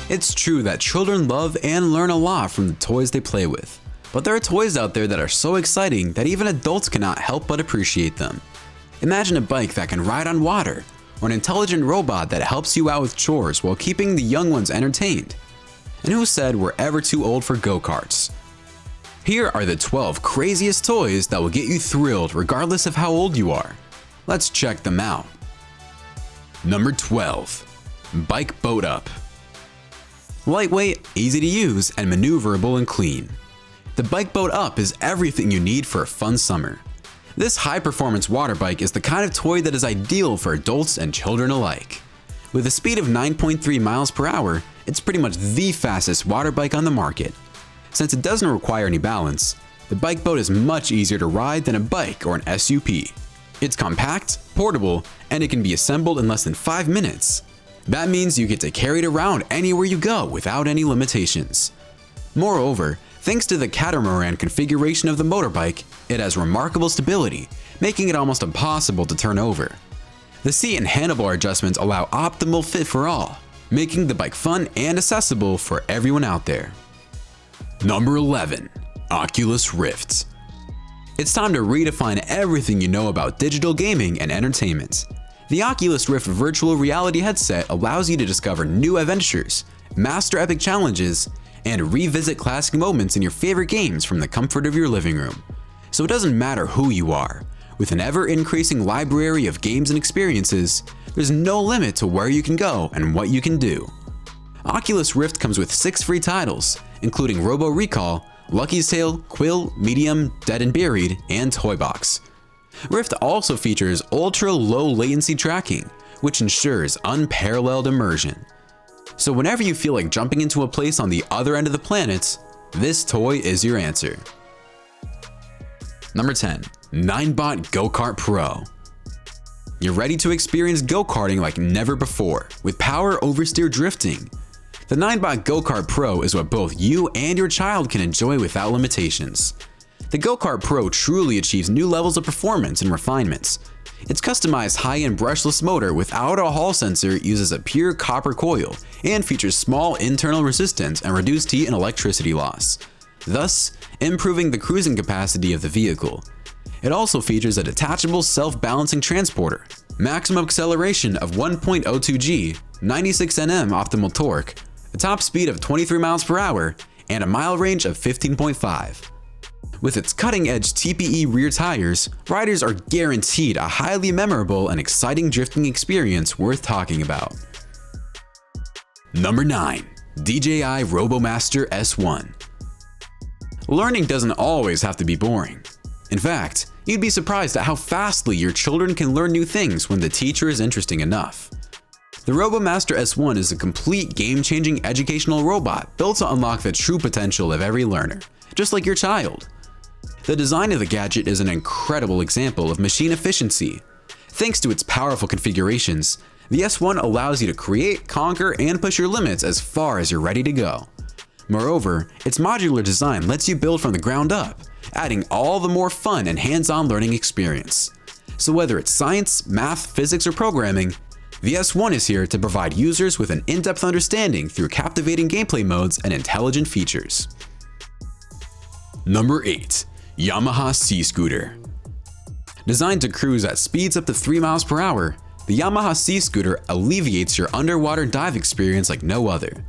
It's true that children love and learn a lot from the toys they play with, but there are toys out there that are so exciting that even adults cannot help but appreciate them. Imagine a bike that can ride on water, or an intelligent robot that helps you out with chores while keeping the young ones entertained. And who said we're ever too old for go-karts? Here are the 12 craziest toys that will get you thrilled regardless of how old you are. Let's check them out. Number 12. Bikeboat Up. Lightweight, easy to use, and maneuverable and clean. The Bikeboat Up is everything you need for a fun summer. This high-performance water bike is the kind of toy that is ideal for adults and children alike. With a speed of 9.3 miles per hour, it's pretty much the fastest water bike on the market. Since it doesn't require any balance, the Bikeboat is much easier to ride than a bike or an SUP. It's compact, portable, and it can be assembled in less than 5 minutes. That means you get to carry it around anywhere you go without any limitations. Moreover, thanks to the catamaran configuration of the motorbike, it has remarkable stability, making it almost impossible to turn over. The seat and handlebar adjustments allow optimal fit for all, making the bike fun and accessible for everyone out there. Number 11. Oculus Rift. It's time to redefine everything you know about digital gaming and entertainment. The Oculus Rift virtual reality headset allows you to discover new adventures, master epic challenges, and revisit classic moments in your favorite games from the comfort of your living room. So it doesn't matter who you are. With an ever-increasing library of games and experiences, there's no limit to where you can go and what you can do. Oculus Rift comes with 6 free titles, including Robo Recall, Lucky's Tale, Quill, Medium, Dead and Buried, and Toy Box. Rift also features ultra-low latency tracking, which ensures unparalleled immersion. So whenever you feel like jumping into a place on the other end of the planet, this toy is your answer. Number 10. Ninebot Go-Kart Pro. You're ready to experience go-karting like never before, with power oversteer drifting. The Ninebot Go-Kart Pro is what both you and your child can enjoy without limitations. The Go-Kart Pro truly achieves new levels of performance and refinements. Its customized high-end brushless motor without a hall sensor uses a pure copper coil and features small internal resistance and reduced heat and electricity loss, thus improving the cruising capacity of the vehicle. It also features a detachable self-balancing transporter, maximum acceleration of 1.02 G, 96 Nm optimal torque, a top speed of 23 miles per hour, and a mile range of 15.5. With its cutting-edge TPE rear tires, riders are guaranteed a highly memorable and exciting drifting experience worth talking about. Number 9. DJI RoboMaster S1. Learning doesn't always have to be boring. In fact, you'd be surprised at how fastly your children can learn new things when the teacher is interesting enough. The RoboMaster S1 is a complete game-changing educational robot built to unlock the true potential of every learner, just like your child. The design of the gadget is an incredible example of machine efficiency. Thanks to its powerful configurations, the S1 allows you to create, conquer, and push your limits as far as you're ready to go. Moreover, its modular design lets you build from the ground up, adding all the more fun and hands-on learning experience. So whether it's science, math, physics, or programming, the S1 is here to provide users with an in-depth understanding through captivating gameplay modes and intelligent features. Number 8. Yamaha Seascooter. Designed to cruise at speeds up to 3 miles per hour, the Yamaha Seascooter alleviates your underwater dive experience like no other.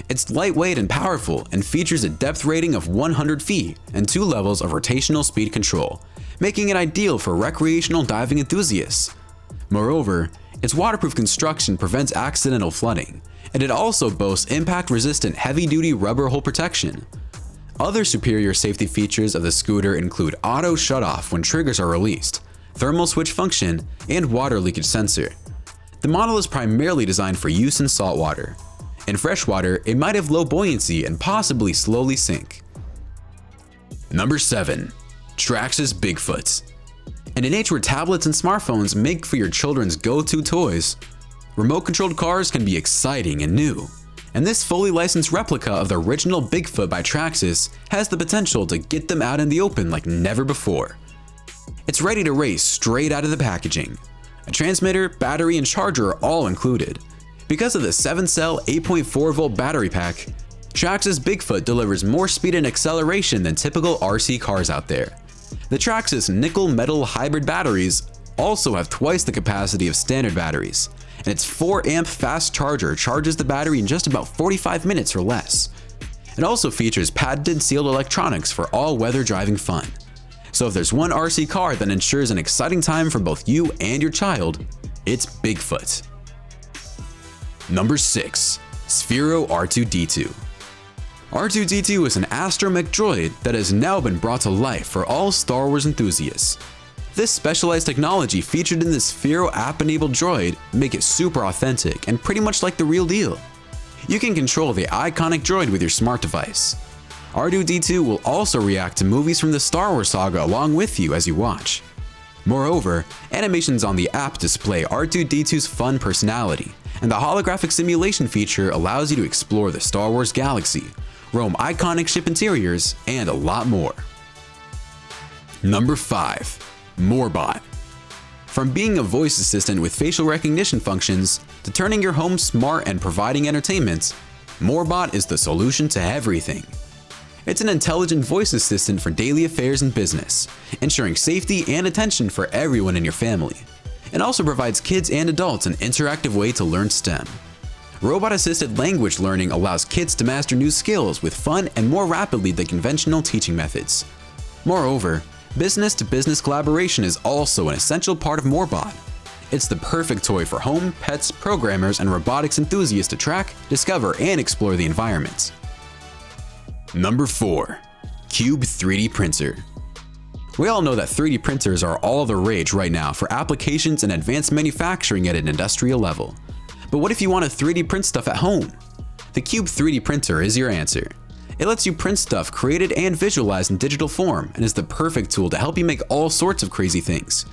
It's lightweight and powerful and features a depth rating of 100 feet and 2 levels of rotational speed control, making it ideal for recreational diving enthusiasts. Moreover, its waterproof construction prevents accidental flooding, and it also boasts impact-resistant heavy-duty rubber hull protection. Other superior safety features of the scooter include auto shutoff when triggers are released, thermal switch function, and water leakage sensor. The model is primarily designed for use in saltwater. In freshwater, it might have low buoyancy and possibly slowly sink. Number 7. Traxxas Bigfoot. In an age where tablets and smartphones make for your children's go-to toys, remote-controlled cars can be exciting and new. And this fully licensed replica of the original Bigfoot by Traxxas has the potential to get them out in the open like never before. It's ready to race straight out of the packaging. A transmitter, battery, and charger are all included. Because of the 7-cell 8.4-volt battery pack, Traxxas Bigfoot delivers more speed and acceleration than typical RC cars out there. The Traxxas nickel-metal hybrid batteries also have twice the capacity of standard batteries, and its 4-amp fast charger charges the battery in just about 45 minutes or less. It also features patented sealed electronics for all-weather driving fun. So if there's one RC car that ensures an exciting time for both you and your child, it's Bigfoot. Number 6. Sphero R2-D2. R2-D2 is an astromech droid that has now been brought to life for all Star Wars enthusiasts. This specialized technology featured in the Sphero app-enabled droid make it super authentic and pretty much like the real deal. You can control the iconic droid with your smart device. R2-D2 will also react to movies from the Star Wars saga along with you as you watch. Moreover, animations on the app display R2-D2's fun personality, and the holographic simulation feature allows you to explore the Star Wars galaxy, roam iconic ship interiors, and a lot more. Number 5. Moorbot. From being a voice assistant with facial recognition functions to turning your home smart and providing entertainment, Moorbot is the solution to everything. It's an intelligent voice assistant for daily affairs and business, ensuring safety and attention for everyone in your family. It also provides kids and adults an interactive way to learn STEM. Robot-assisted language learning allows kids to master new skills with fun and more rapidly than conventional teaching methods. Moreover, business-to-business collaboration is also an essential part of Moorbot. It's the perfect toy for home, pets, programmers, and robotics enthusiasts to track, discover, and explore the environment. Number 4. Cube 3D Printer. We all know that 3D printers are all the rage right now for applications and advanced manufacturing at an industrial level. But what if you want to 3D print stuff at home? The Cube 3D Printer is your answer. It lets you print stuff created and visualized in digital form and is the perfect tool to help you make all sorts of crazy things.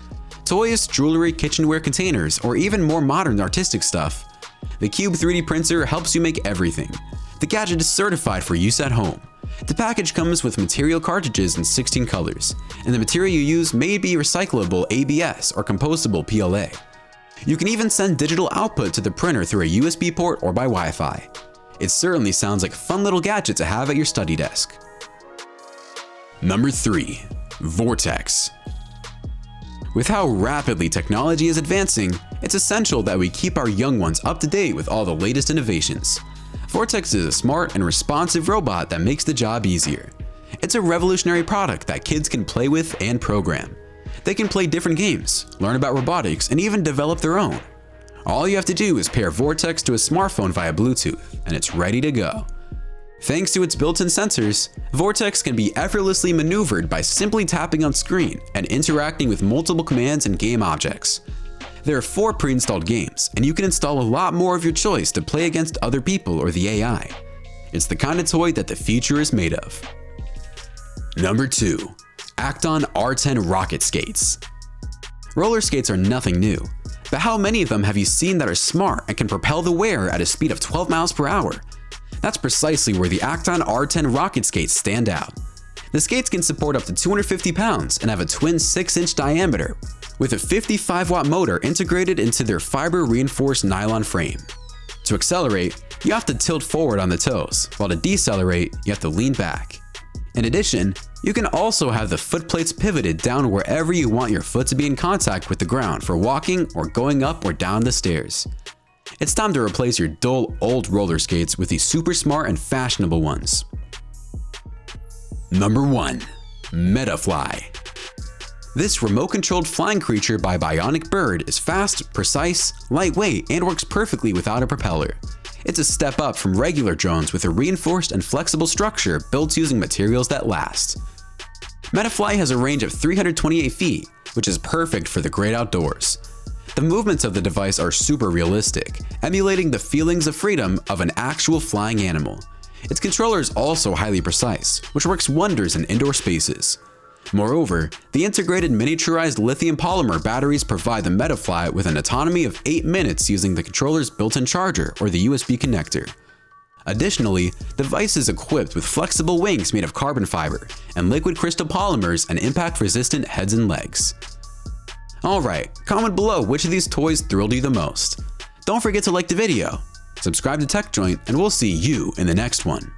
Toys, jewelry, kitchenware containers, or even more modern artistic stuff. The Cube 3D Printer helps you make everything. The gadget is certified for use at home. The package comes with material cartridges in 16 colors, and the material you use may be recyclable ABS or compostable PLA. You can even send digital output to the printer through a USB port or by Wi-Fi. It certainly sounds like a fun little gadget to have at your study desk. Number 3. VORTEX. With how rapidly technology is advancing, it's essential that we keep our young ones up to date with all the latest innovations. VORTEX is a smart and responsive robot that makes the job easier. It's a revolutionary product that kids can play with and program. They can play different games, learn about robotics, and even develop their own. All you have to do is pair VORTEX to a smartphone via Bluetooth, and it's ready to go. Thanks to its built-in sensors, VORTEX can be effortlessly maneuvered by simply tapping on screen and interacting with multiple commands and game objects. There are 4 pre-installed games, and you can install a lot more of your choice to play against other people or the AI. It's the kind of toy that the future is made of. Number 2. Acton R10 RocketSkates. Roller skates are nothing new, but how many of them have you seen that are smart and can propel the wearer at a speed of 12 miles per hour? That's precisely where the Acton R10 RocketSkates stand out. The skates can support up to 250 pounds and have a twin 6-inch diameter, with a 55-watt motor integrated into their fiber-reinforced nylon frame. To accelerate, you have to tilt forward on the toes, while to decelerate, you have to lean back. In addition, you can also have the foot plates pivoted down wherever you want your foot to be in contact with the ground for walking or going up or down the stairs. It's time to replace your dull old roller skates with these super smart and fashionable ones. Number 1. METAFLY. This remote-controlled flying creature by Bionic Bird is fast, precise, lightweight, and works perfectly without a propeller. It's a step up from regular drones with a reinforced and flexible structure built using materials that last. METAFLY has a range of 328 feet, which is perfect for the great outdoors. The movements of the device are super realistic, emulating the feelings of freedom of an actual flying animal. Its controller is also highly precise, which works wonders in indoor spaces. Moreover, the integrated miniaturized lithium polymer batteries provide the METAFLY with an autonomy of 8 minutes using the controller's built-in charger or the USB connector. Additionally, the device is equipped with flexible wings made of carbon fiber and liquid crystal polymers and impact-resistant heads and legs. Alright, comment below which of these toys thrilled you the most. Don't forget to like the video, subscribe to TechJoint, and we'll see you in the next one.